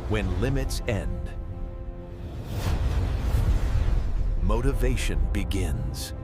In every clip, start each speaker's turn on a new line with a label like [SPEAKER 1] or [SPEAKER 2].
[SPEAKER 1] When limits end, motivation begins.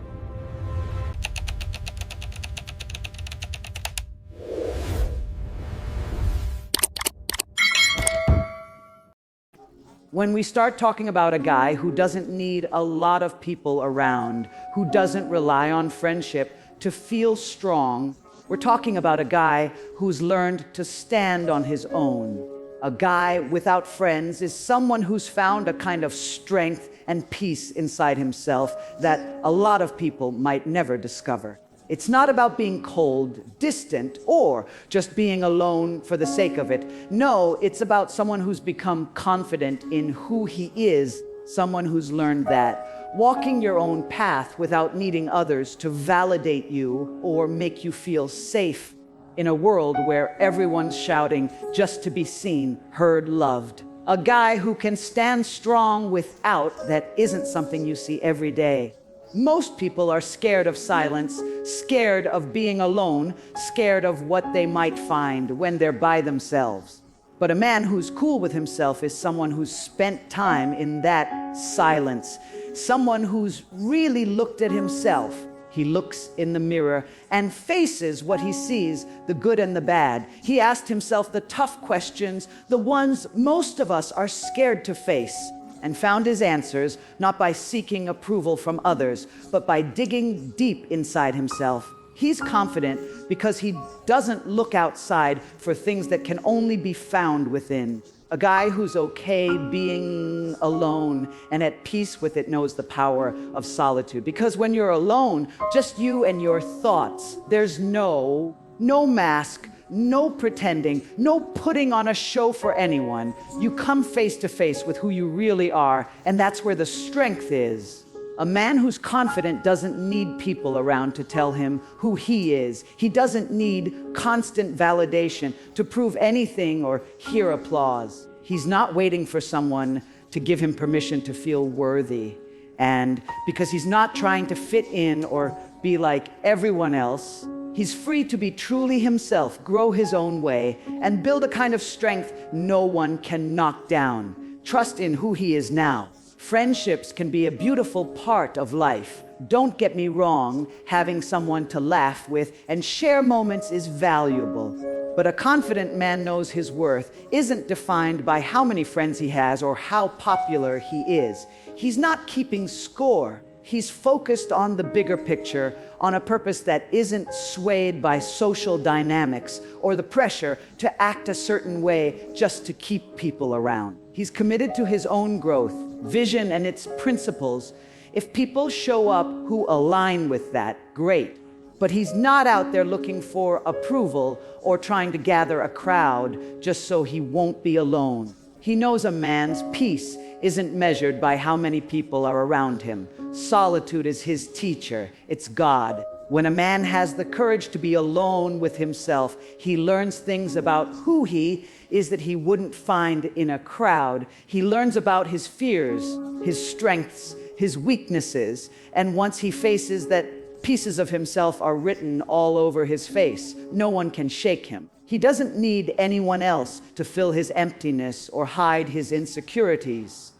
[SPEAKER 2] When we start talking about a guy who doesn't need a lot of people around, who doesn't rely on friendship to feel strong, we're talking about a guy who's learned to stand on his own. A guy without friends is someone who's found a kind of strength and peace inside himself that a lot of people might never discover. It's not about being cold, distant, or just being alone for the sake of it. No, it's about someone who's become confident in who he is, someone who's learned that walking your own path without needing others to validate you or make you feel safe in a world where everyone's shouting just to be seen, heard, loved. A guy who can stand strong without that isn't something you see every day. Most people are scared of silence, scared of being alone, scared of what they might find when they're by themselves. But a man who's cool with himself is someone who's spent time in that silence, someone who's really looked at himself. He looks in the mirror and faces what he sees, the good and the bad. He asked himself the tough questions, the ones most of us are scared to face, and found his answers not by seeking approval from others, but by digging deep inside himself. He's confident because he doesn't look outside for things that can only be found within. A guy who's okay being alone and at peace with it knows the power of solitude. Because when you're alone, just you and your thoughts, there's no mask, no pretending, no putting on a show for anyone. You come face to face with who you really are, and that's where the strength is. A man who's confident doesn't need people around to tell him who he is. He doesn't need constant validation to prove anything or hear applause. He's not waiting for someone to give him permission to feel worthy. And because he's not trying to fit in or be like everyone else, he's free to be truly himself, grow his own way, and build a kind of strength no one can knock down. Trust in who he is now. Friendships can be a beautiful part of life. Don't get me wrong, having someone to laugh with and share moments is valuable. But a confident man knows his worth isn't defined by how many friends he has or how popular he is. He's not keeping score. He's focused on the bigger picture, on a purpose that isn't swayed by social dynamics or the pressure to act a certain way just to keep people around. He's committed to his own growth, vision, and its principles. If people show up who align with that, great. But he's not out there looking for approval or trying to gather a crowd just so he won't be alone. He knows a man's peace isn't measured by how many people are around him. Solitude is his teacher. It's God. When a man has the courage to be alone with himself, he learns things about who he is that he wouldn't find in a crowd. He learns about his fears, his strengths, his weaknesses, and once he faces that pieces of himself are written all over his face, no one can shake him. He doesn't need anyone else to fill his emptiness or hide his insecurities.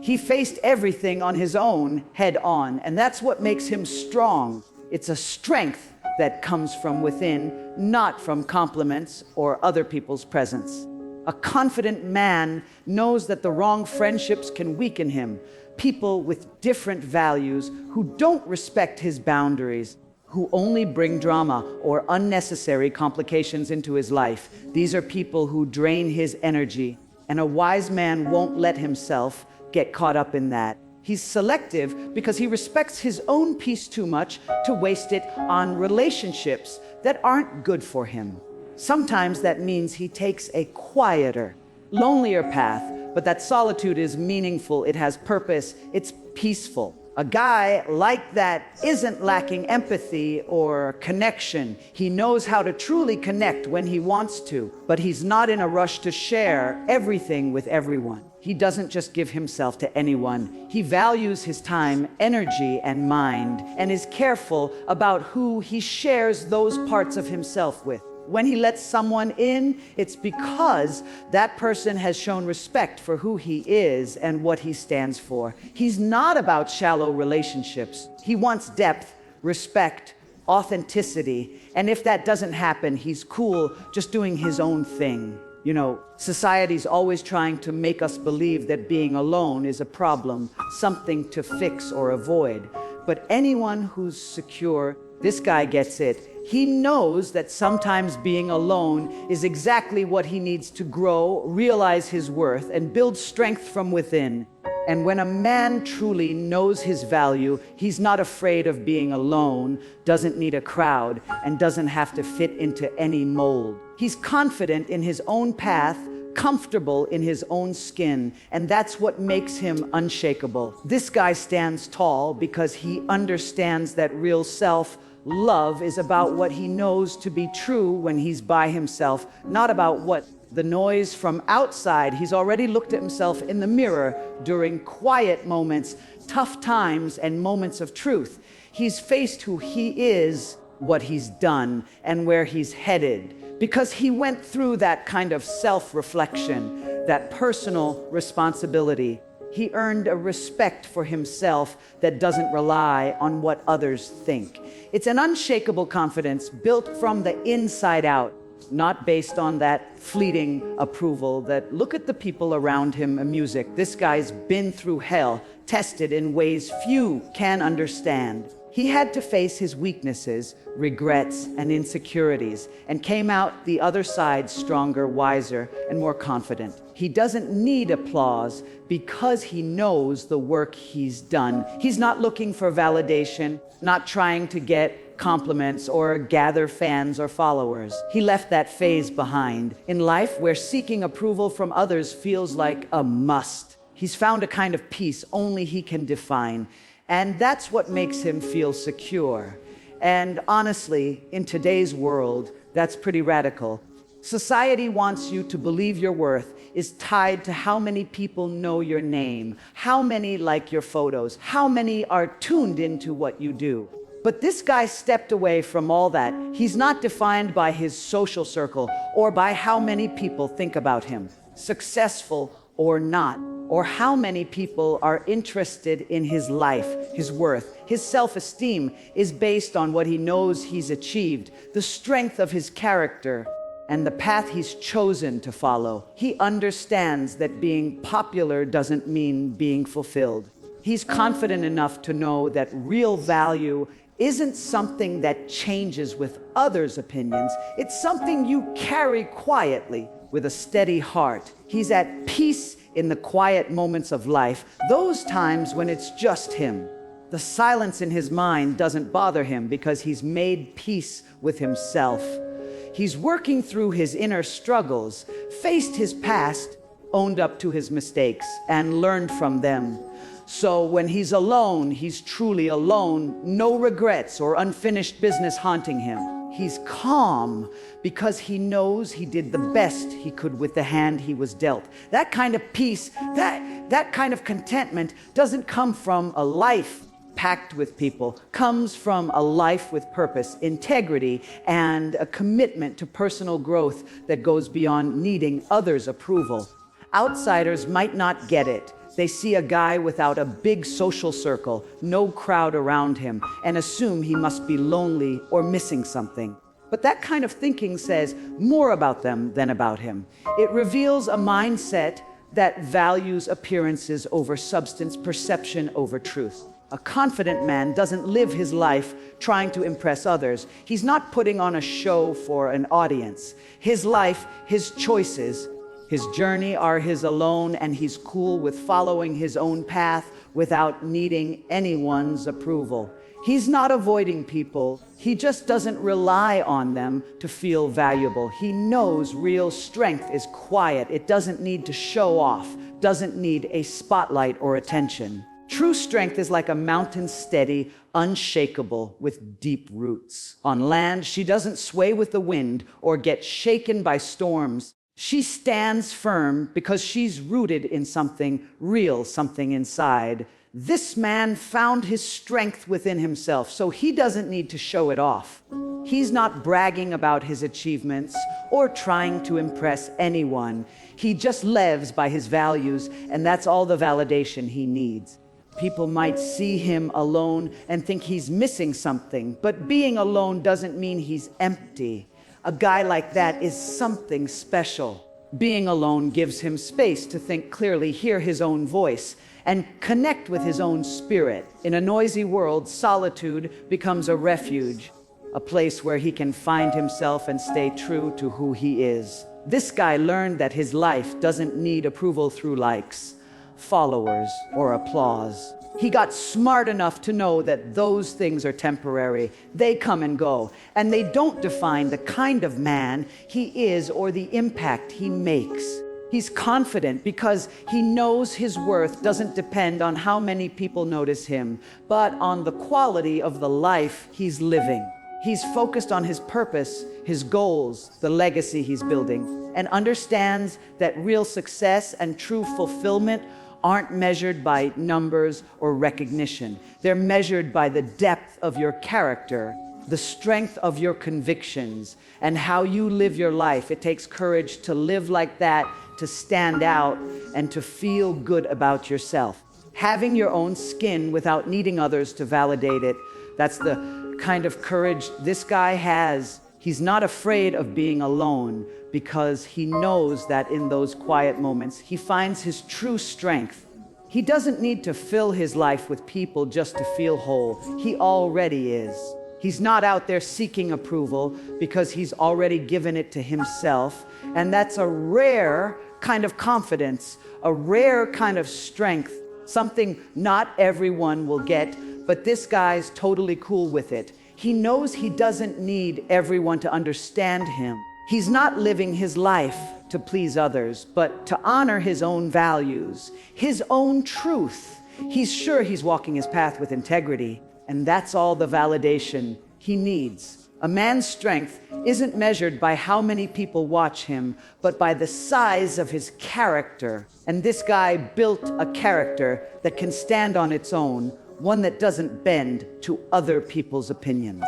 [SPEAKER 2] He faced everything on his own, head on, and that's what makes him strong. It's a strength that comes from within, not from compliments or other people's presence. A confident man knows that the wrong friendships can weaken him. People with different values who don't respect his boundaries, who only bring drama or unnecessary complications into his life. These are people who drain his energy, and a wise man won't let himself get caught up in that. He's selective because he respects his own peace too much to waste it on relationships that aren't good for him. Sometimes that means he takes a quieter, lonelier path, but that solitude is meaningful, it has purpose, it's peaceful. A guy like that isn't lacking empathy or connection. He knows how to truly connect when he wants to, but he's not in a rush to share everything with everyone. He doesn't just give himself to anyone. He values his time, energy, and mind, and is careful about who he shares those parts of himself with. When he lets someone in, it's because that person has shown respect for who he is and what he stands for. He's not about shallow relationships. He wants depth, respect, authenticity. And if that doesn't happen, he's cool just doing his own thing. You know, society's always trying to make us believe that being alone is a problem, something to fix or avoid. But anyone who's secure, this guy gets it. He knows that sometimes being alone is exactly what he needs to grow, realize his worth, and build strength from within. And when a man truly knows his value, he's not afraid of being alone, doesn't need a crowd, and doesn't have to fit into any mold. He's confident in his own path, comfortable in his own skin, and that's what makes him unshakable. This guy stands tall because he understands that real self-love is about what he knows to be true when he's by himself, not about what the noise from outside. He's already looked at himself in the mirror during quiet moments, tough times, and moments of truth. He's faced who he is, what he's done, and where he's headed. Because he went through that kind of self-reflection, that personal responsibility. He earned a respect for himself that doesn't rely on what others think. It's an unshakable confidence built from the inside out, not based on that fleeting approval that look at the people around him in music. This guy's been through hell, tested in ways few can understand. He had to face his weaknesses, regrets, and insecurities, and came out the other side stronger, wiser, and more confident. He doesn't need applause because he knows the work he's done. He's not looking for validation, not trying to get compliments or gather fans or followers. He left that phase behind. In life where seeking approval from others feels like a must, he's found a kind of peace only he can define. And that's what makes him feel secure. And honestly, in today's world, that's pretty radical. Society wants you to believe your worth is tied to how many people know your name, how many like your photos, how many are tuned into what you do. But this guy stepped away from all that. He's not defined by his social circle or by how many people think about him, successful or not, or how many people are interested in his life, his worth. His self-esteem is based on what he knows he's achieved, the strength of his character, and the path he's chosen to follow. He understands that being popular doesn't mean being fulfilled. He's confident enough to know that real value isn't something that changes with others' opinions. It's something you carry quietly with a steady heart. He's at peace in the quiet moments of life, those times when it's just him. The silence in his mind doesn't bother him because he's made peace with himself. He's working through his inner struggles, faced his past, owned up to his mistakes, and learned from them. So when he's alone, he's truly alone, no regrets or unfinished business haunting him. He's calm because he knows he did the best he could with the hand he was dealt. That kind of peace, that kind of contentment doesn't come from a life packed with people, comes from a life with purpose, integrity, and a commitment to personal growth that goes beyond needing others' approval. Outsiders might not get it. They see a guy without a big social circle, no crowd around him, and assume he must be lonely or missing something. But that kind of thinking says more about them than about him. It reveals a mindset that values appearances over substance, perception over truth. A confident man doesn't live his life trying to impress others. He's not putting on a show for an audience. His life, his choices, his journey are his alone, and he's cool with following his own path without needing anyone's approval. He's not avoiding people. He just doesn't rely on them to feel valuable. He knows real strength is quiet. It doesn't need to show off, doesn't need a spotlight or attention. True strength is like a mountain, steady, unshakable, with deep roots. On land, she doesn't sway with the wind or get shaken by storms. She stands firm because she's rooted in something real, something inside This man found his strength within himself, so he doesn't need to show it off. He's not bragging about his achievements or trying to impress anyone. He just lives by his values, and that's all the validation he needs. People might see him alone and think he's missing something, but being alone doesn't mean he's empty. A guy like that is something special. Being alone gives him space to think clearly, hear his own voice, and connect with his own spirit. In a noisy world, solitude becomes a refuge, a place where he can find himself and stay true to who he is. This guy learned that his life doesn't need approval through likes, followers, or applause. He got smart enough to know that those things are temporary. They come and go, and they don't define the kind of man he is or the impact he makes. He's confident because he knows his worth doesn't depend on how many people notice him, but on the quality of the life he's living. He's focused on his purpose, his goals, the legacy he's building, and understands that real success and true fulfillment aren't measured by numbers or recognition. They're measured by the depth of your character, the strength of your convictions, and how you live your life. It takes courage to live like that, to stand out, and to feel good about yourself. Having your own skin without needing others to validate it, that's the kind of courage this guy has. He's not afraid of being alone because he knows that in those quiet moments, he finds his true strength. He doesn't need to fill his life with people just to feel whole. He already is. He's not out there seeking approval because he's already given it to himself. And that's a rare kind of confidence, a rare kind of strength, something not everyone will get, but this guy's totally cool with it. He knows he doesn't need everyone to understand him. He's not living his life to please others, but to honor his own values, his own truth. He's sure he's walking his path with integrity, and that's all the validation he needs. A man's strength isn't measured by how many people watch him, but by the size of his character. And this guy built a character that can stand on its own, one that doesn't bend to other people's opinions.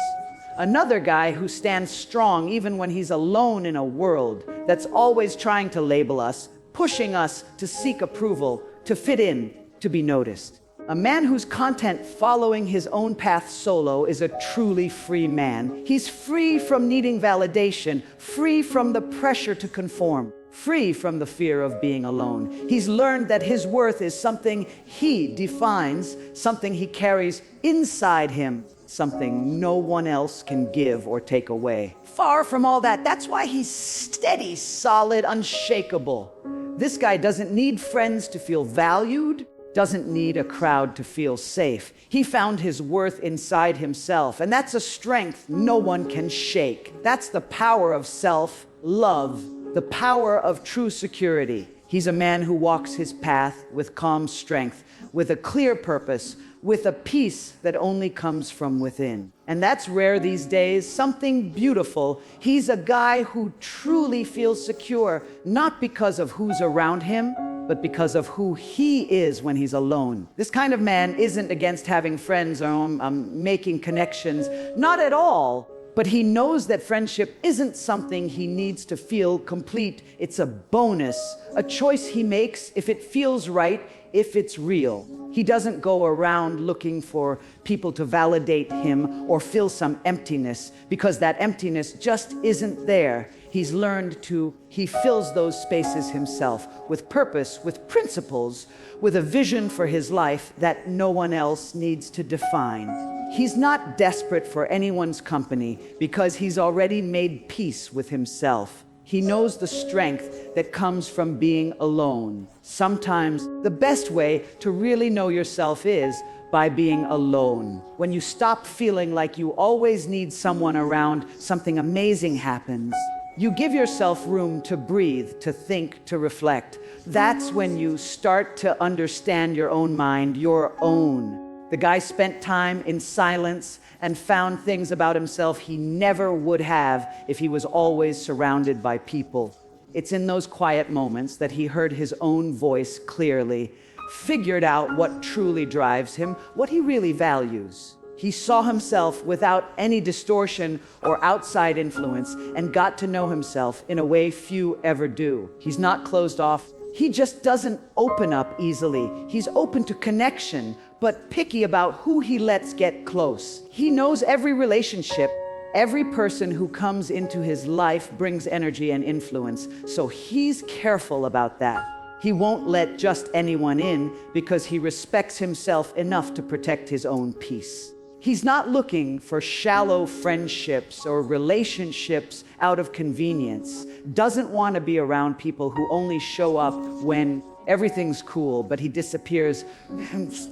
[SPEAKER 2] Another guy who stands strong even when he's alone in a world that's always trying to label us, pushing us to seek approval, to fit in, to be noticed. A man who's content following his own path solo is a truly free man. He's free from needing validation, free from the pressure to conform, free from the fear of being alone. He's learned that his worth is something he defines, something he carries inside him, something no one else can give or take away. Far from all that, that's why he's steady, solid, unshakable. This guy doesn't need friends to feel valued, doesn't need a crowd to feel safe. He found his worth inside himself, and that's a strength no one can shake. That's the power of self-love, the power of true security. He's a man who walks his path with calm strength, with a clear purpose, with a peace that only comes from within. And that's rare these days, something beautiful. He's a guy who truly feels secure, not because of who's around him, but because of who he is when he's alone. This kind of man isn't against having friends or making connections, not at all. But he knows that friendship isn't something he needs to feel complete. It's a bonus, a choice he makes if it feels right, if it's real. He doesn't go around looking for people to validate him or fill some emptiness, because that emptiness just isn't there. He fills those spaces himself with purpose, with principles, with a vision for his life that no one else needs to define. He's not desperate for anyone's company because he's already made peace with himself. He knows the strength that comes from being alone. Sometimes the best way to really know yourself is by being alone. When you stop feeling like you always need someone around, something amazing happens. You give yourself room to breathe, to think, to reflect. That's when you start to understand your own mind, your own. The guy spent time in silence and found things about himself he never would have if he was always surrounded by people. It's in those quiet moments that he heard his own voice clearly, figured out what truly drives him, what he really values. He saw himself without any distortion or outside influence and got to know himself in a way few ever do. He's not closed off. He just doesn't open up easily. He's open to connection, but picky about who he lets get close. He knows every relationship, every person who comes into his life brings energy and influence, so he's careful about that. He won't let just anyone in because he respects himself enough to protect his own peace. He's not looking for shallow friendships or relationships out of convenience. Doesn't want to be around people who only show up when everything's cool, but he disappears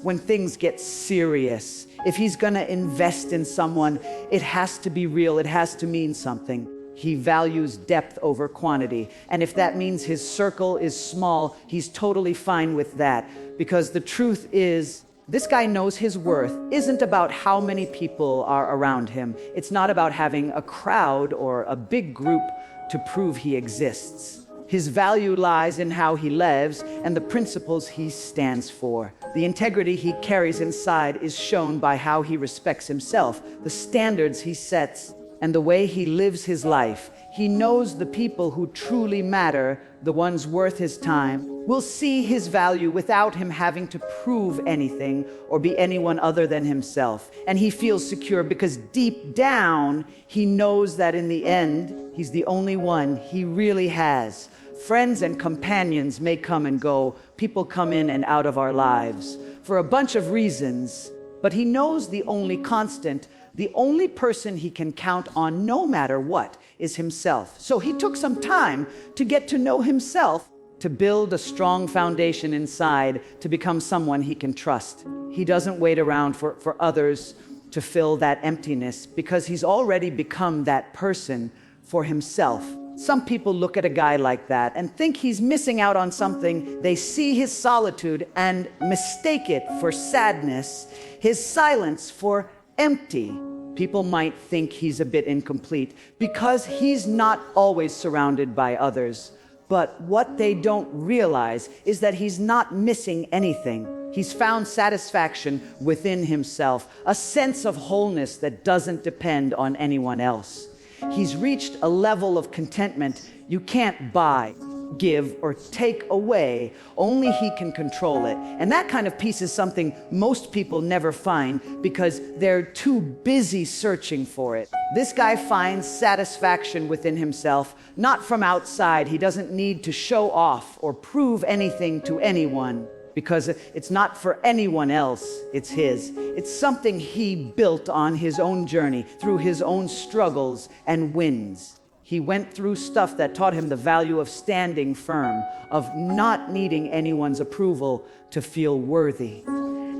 [SPEAKER 2] when things get serious. If he's going to invest in someone, it has to be real. It has to mean something. He values depth over quantity. And if that means his circle is small, he's totally fine with that. Because the truth is, this guy knows his worth isn't about how many people are around him. It's not about having a crowd or a big group to prove he exists. His value lies in how he lives and the principles he stands for. The integrity he carries inside is shown by how he respects himself, the standards he sets, and the way he lives his life. He knows the people who truly matter, the ones worth his time, will see his value without him having to prove anything or be anyone other than himself. And he feels secure because deep down, he knows that in the end, he's the only one he really has. Friends and companions may come and go. People come in and out of our lives for a bunch of reasons, but he knows the only constant, the only person he can count on no matter what, is himself. So he took some time to get to know himself, to build a strong foundation inside, to become someone he can trust. He doesn't wait around for others to fill that emptiness because he's already become that person for himself. Some people look at a guy like that and think he's missing out on something. They see his solitude and mistake it for sadness, his silence for empty. People might think he's a bit incomplete because he's not always surrounded by others. But what they don't realize is that he's not missing anything. He's found satisfaction within himself, a sense of wholeness that doesn't depend on anyone else. He's reached a level of contentment you can't buy, give, or take away. Only he can control it. And that kind of peace is something most people never find because they're too busy searching for it. This guy finds satisfaction within himself, not from outside. He doesn't need to show off or prove anything to anyone because it's not for anyone else, it's his. It's something he built on his own journey, through his own struggles and wins. He went through stuff that taught him the value of standing firm, of not needing anyone's approval to feel worthy.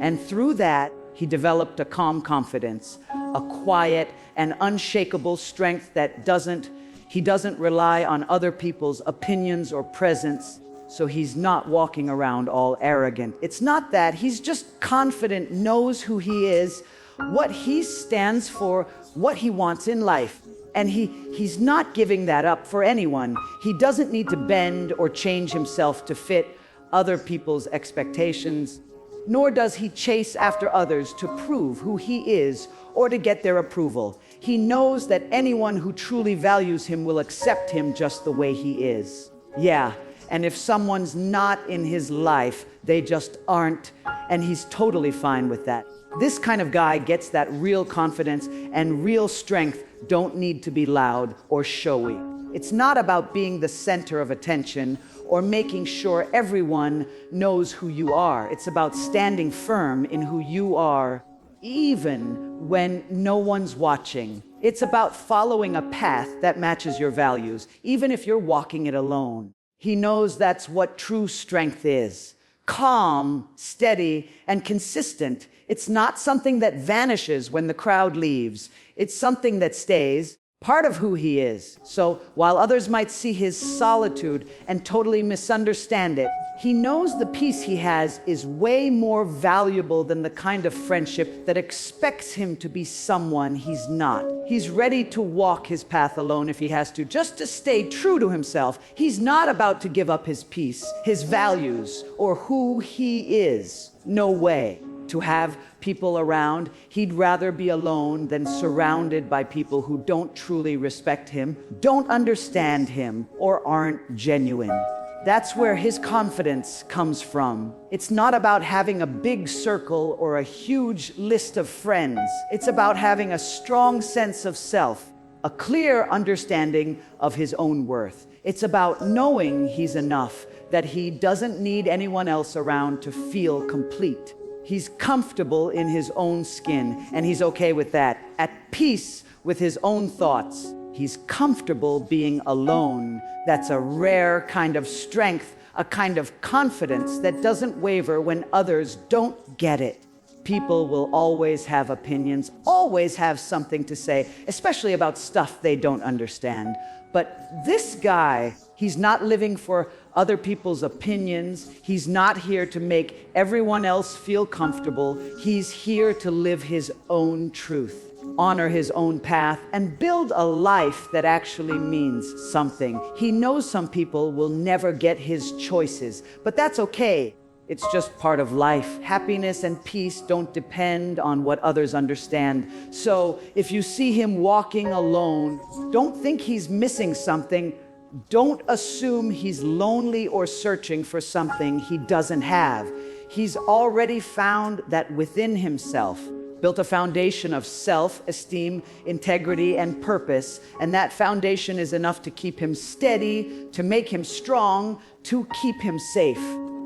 [SPEAKER 2] And through that, he developed a calm confidence, a quiet and unshakable strength that he doesn't rely on other people's opinions or presence, so he's not walking around all arrogant. It's not that, he's just confident, knows who he is, what he stands for, what he wants in life. And he's not giving that up for anyone. He doesn't need to bend or change himself to fit other people's expectations, nor does he chase after others to prove who he is or to get their approval. He knows that anyone who truly values him will accept him just the way he is. Yeah, and if someone's not in his life, they just aren't, and he's totally fine with that. This kind of guy gets that real confidence and real strength don't need to be loud or showy. It's not about being the center of attention or making sure everyone knows who you are. It's about standing firm in who you are, even when no one's watching. It's about following a path that matches your values, even if you're walking it alone. He knows that's what true strength is. Calm, steady, and consistent. It's not something that vanishes when the crowd leaves. It's something that stays, part of who he is. So while others might see his solitude and totally misunderstand it, He knows the peace he has is way more valuable than the kind of friendship that expects him to be someone he's not. He's ready to walk his path alone if he has to, just to stay true to himself. He's not about to give up his peace, his values, or who he is. No way. To have people around, he'd rather be alone than surrounded by people who don't truly respect him, don't understand him, or aren't genuine. That's where his confidence comes from. It's not about having a big circle or a huge list of friends. It's about having a strong sense of self, a clear understanding of his own worth. It's about knowing he's enough, that he doesn't need anyone else around to feel complete. He's comfortable in his own skin, and he's okay with that. At peace with his own thoughts. He's comfortable being alone. That's a rare kind of strength, a kind of confidence that doesn't waver when others don't get it. People will always have opinions, always have something to say, especially about stuff they don't understand. But this guy, he's not living for other people's opinions. He's not here to make everyone else feel comfortable. He's here to live his own truth, honor his own path, and build a life that actually means something. He knows some people will never get his choices, but that's okay. It's just part of life. Happiness and peace don't depend on what others understand. So if you see him walking alone, don't think he's missing something. Don't assume he's lonely or searching for something he doesn't have. He's already found that within himself, built a foundation of self-esteem, integrity, and purpose, and that foundation is enough to keep him steady, to make him strong, to keep him safe.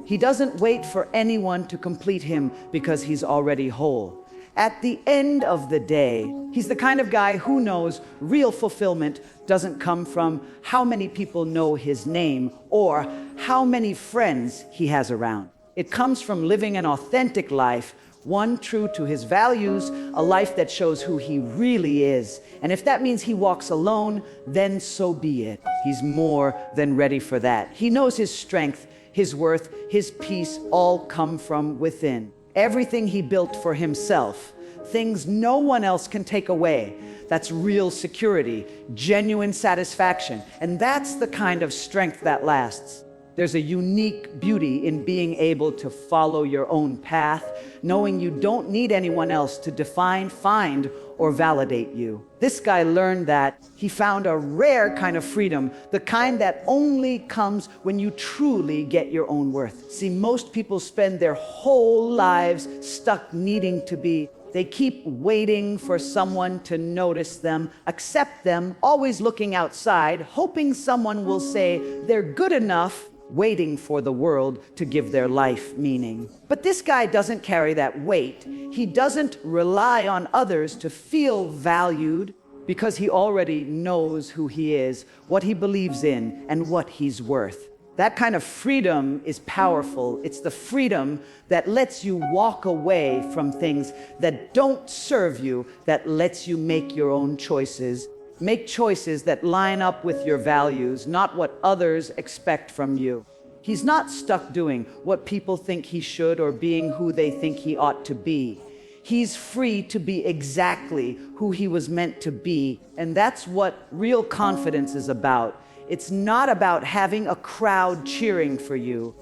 [SPEAKER 2] He doesn't wait for anyone to complete him because he's already whole. At the end of the day, he's the kind of guy who knows real fulfillment doesn't come from how many people know his name or how many friends he has around. It comes from living an authentic life, one true to his values, a life that shows who he really is. And if that means he walks alone, then so be it. He's more than ready for that. He knows his strength, his worth, his peace all come from within. Everything he built for himself, things no one else can take away. That's real security, genuine satisfaction, and that's the kind of strength that lasts. There's a unique beauty in being able to follow your own path, knowing you don't need anyone else to define, find, or validate you. This guy learned that. He found a rare kind of freedom, the kind that only comes when you truly get your own worth. See, most people spend their whole lives stuck needing to be. They keep waiting for someone to notice them, accept them, always looking outside, hoping someone will say they're good enough, waiting for the world to give their life meaning. But this guy doesn't carry that weight. He doesn't rely on others to feel valued because he already knows who he is, what he believes in, and what he's worth. That kind of freedom is powerful. It's the freedom that lets you walk away from things that don't serve you, that lets you make your own choices. Make choices that line up with your values, not what others expect from you. He's not stuck doing what people think he should or being who they think he ought to be. He's free to be exactly who he was meant to be, and that's what real confidence is about. It's not about having a crowd cheering for you.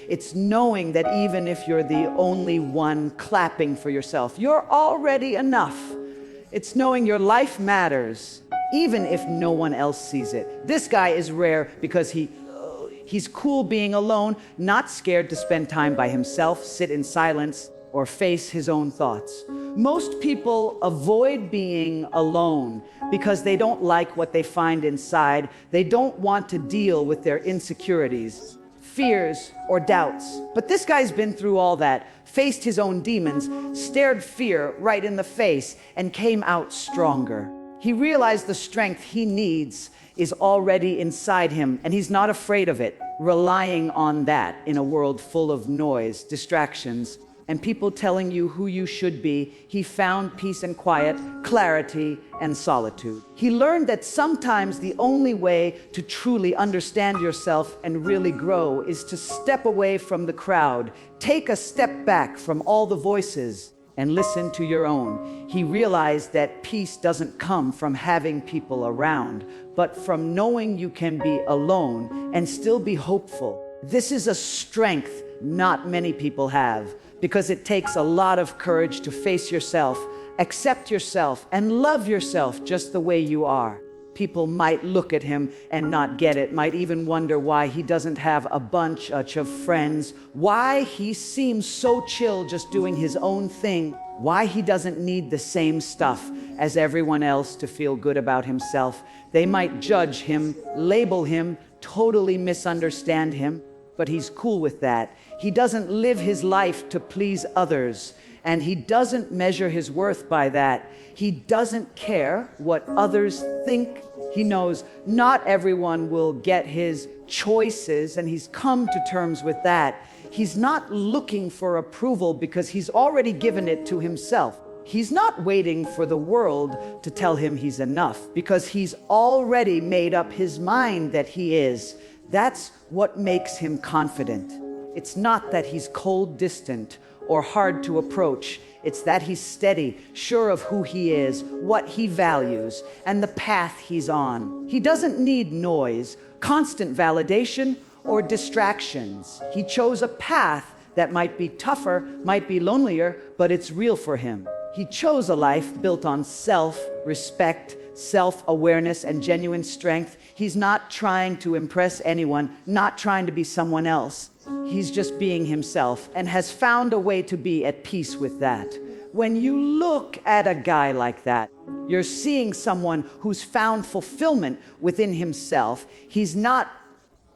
[SPEAKER 2] It's knowing that even if you're the only one clapping for yourself, you're already enough. It's knowing your life matters, even if no one else sees it. This guy is rare because he's cool being alone, not scared to spend time by himself, sit in silence, or face his own thoughts. Most people avoid being alone because they don't like what they find inside. They don't want to deal with their insecurities, fears, or doubts. But this guy's been through all that, faced his own demons, stared fear right in the face, and came out stronger. He realized the strength he needs is already inside him, and he's not afraid of it, relying on that in a world full of noise, distractions, and people telling you who you should be, he found peace and quiet, clarity and solitude. He learned that sometimes the only way to truly understand yourself and really grow is to step away from the crowd, take a step back from all the voices, and listen to your own. He realized that peace doesn't come from having people around, but from knowing you can be alone and still be hopeful. This is a strength not many people have, because it takes a lot of courage to face yourself, accept yourself, and love yourself just the way you are. People might look at him and not get it, might even wonder why he doesn't have a bunch of friends, why he seems so chill just doing his own thing, why he doesn't need the same stuff as everyone else to feel good about himself. They might judge him, label him, totally misunderstand him, but he's cool with that. He doesn't live his life to please others, and he doesn't measure his worth by that. He doesn't care what others think. He knows not everyone will get his choices, and he's come to terms with that. He's not looking for approval because he's already given it to himself. He's not waiting for the world to tell him he's enough because he's already made up his mind that he is. That's what makes him confident. It's not that he's cold, distant, or hard to approach. It's that he's steady, sure of who he is, what he values, and the path he's on. He doesn't need noise, constant validation, or distractions. He chose a path that might be tougher, might be lonelier, but it's real for him. He chose a life built on self-respect, self-awareness, and genuine strength. He's not trying to impress anyone, not trying to be someone else. He's just being himself and has found a way to be at peace with that. When you look at a guy like that, you're seeing someone who's found fulfillment within himself. He's not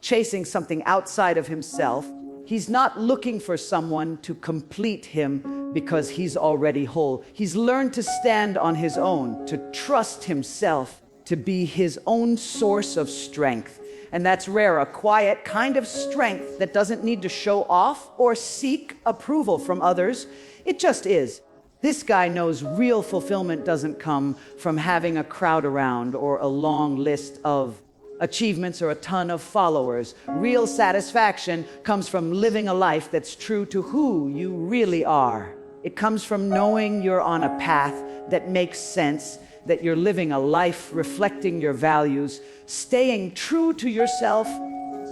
[SPEAKER 2] chasing something outside of himself. He's not looking for someone to complete him because he's already whole. He's learned to stand on his own, to trust himself, to be his own source of strength. And that's rare, a quiet kind of strength that doesn't need to show off or seek approval from others. It just is. This guy knows real fulfillment doesn't come from having a crowd around or a long list of achievements or a ton of followers. Real satisfaction comes from living a life that's true to who you really are. It comes from knowing you're on a path that makes sense, that you're living a life reflecting your values, staying true to yourself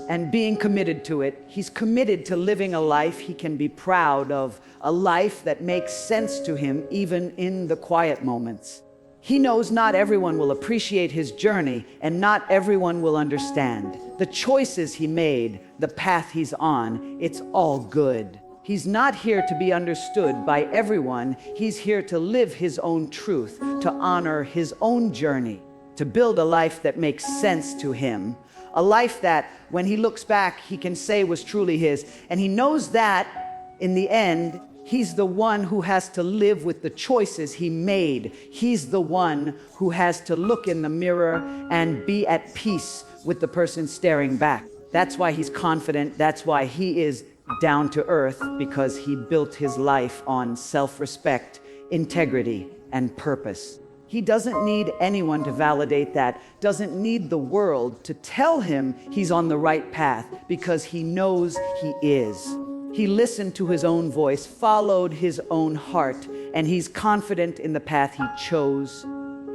[SPEAKER 2] and being committed to it. He's committed to living a life he can be proud of, a life that makes sense to him even in the quiet moments. He knows not everyone will appreciate his journey and not everyone will understand. The choices he made, the path he's on, it's all good. He's not here to be understood by everyone. He's here to live his own truth, to honor his own journey, to build a life that makes sense to him, a life that, when he looks back, he can say was truly his. And he knows that, in the end, he's the one who has to live with the choices he made. He's the one who has to look in the mirror and be at peace with the person staring back. That's why he's confident. That's why he is down to earth, because he built his life on self-respect, integrity, and purpose. He doesn't need anyone to validate that, doesn't need the world to tell him he's on the right path, because he knows he is. He listened to his own voice, followed his own heart, and he's confident in the path he chose.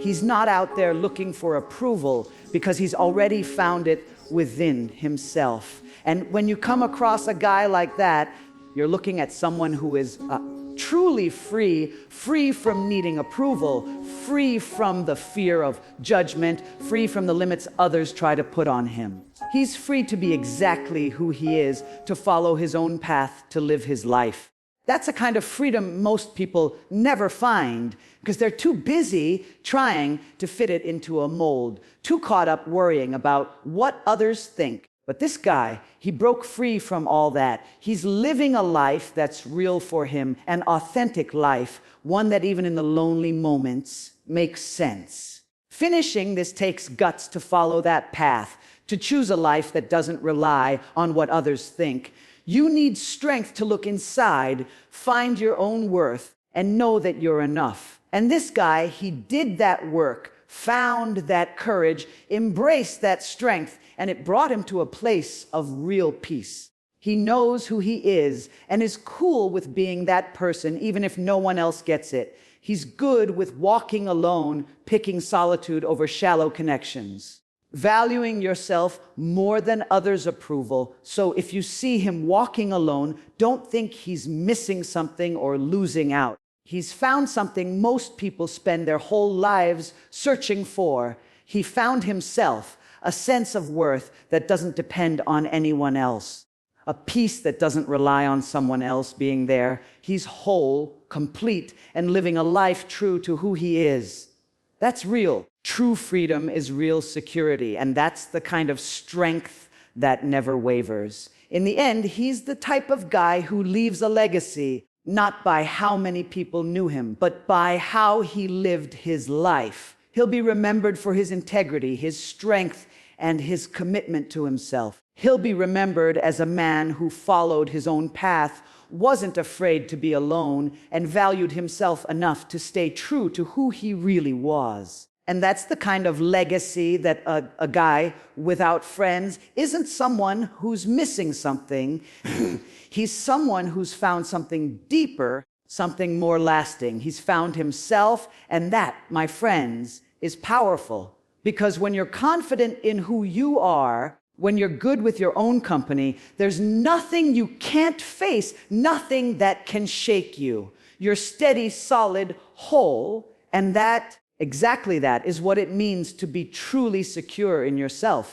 [SPEAKER 2] He's not out there looking for approval because he's already found it within himself. And when you come across a guy like that, you're looking at someone who is truly free from needing approval, free from the fear of judgment, free from the limits others try to put on him. He's free to be exactly who he is, to follow his own path, to live his life. That's a kind of freedom most people never find because they're too busy trying to fit it into a mold, too caught up worrying about what others think. But this guy, he broke free from all that. He's living a life that's real for him, an authentic life, one that even in the lonely moments makes sense. Finishing this takes guts to follow that path, to choose a life that doesn't rely on what others think, You need strength to look inside, find your own worth, and know that you're enough. And this guy, he did that work, found that courage, embraced that strength, and it brought him to a place of real peace. He knows who he is and is cool with being that person, even if no one else gets it. He's good with walking alone, picking solitude over shallow connections, valuing yourself more than others' approval. So if you see him walking alone, don't think he's missing something or losing out. He's found something most people spend their whole lives searching for. He found himself, a sense of worth that doesn't depend on anyone else, a peace that doesn't rely on someone else being there. He's whole, complete, and living a life true to who he is. That's real. True freedom is real security, and that's the kind of strength that never wavers. In the end, he's the type of guy who leaves a legacy, not by how many people knew him, but by how he lived his life. He'll be remembered for his integrity, his strength, and his commitment to himself. He'll be remembered as a man who followed his own path, wasn't afraid to be alone, and valued himself enough to stay true to who he really was. And that's the kind of legacy that a guy without friends isn't someone who's missing something. He's someone who's found something deeper, something more lasting. He's found himself, and that, my friends, is powerful. Because when you're confident in who you are, when you're good with your own company, there's nothing you can't face, nothing that can shake you. You're steady, solid, whole, and exactly that is what it means to be truly secure in yourself.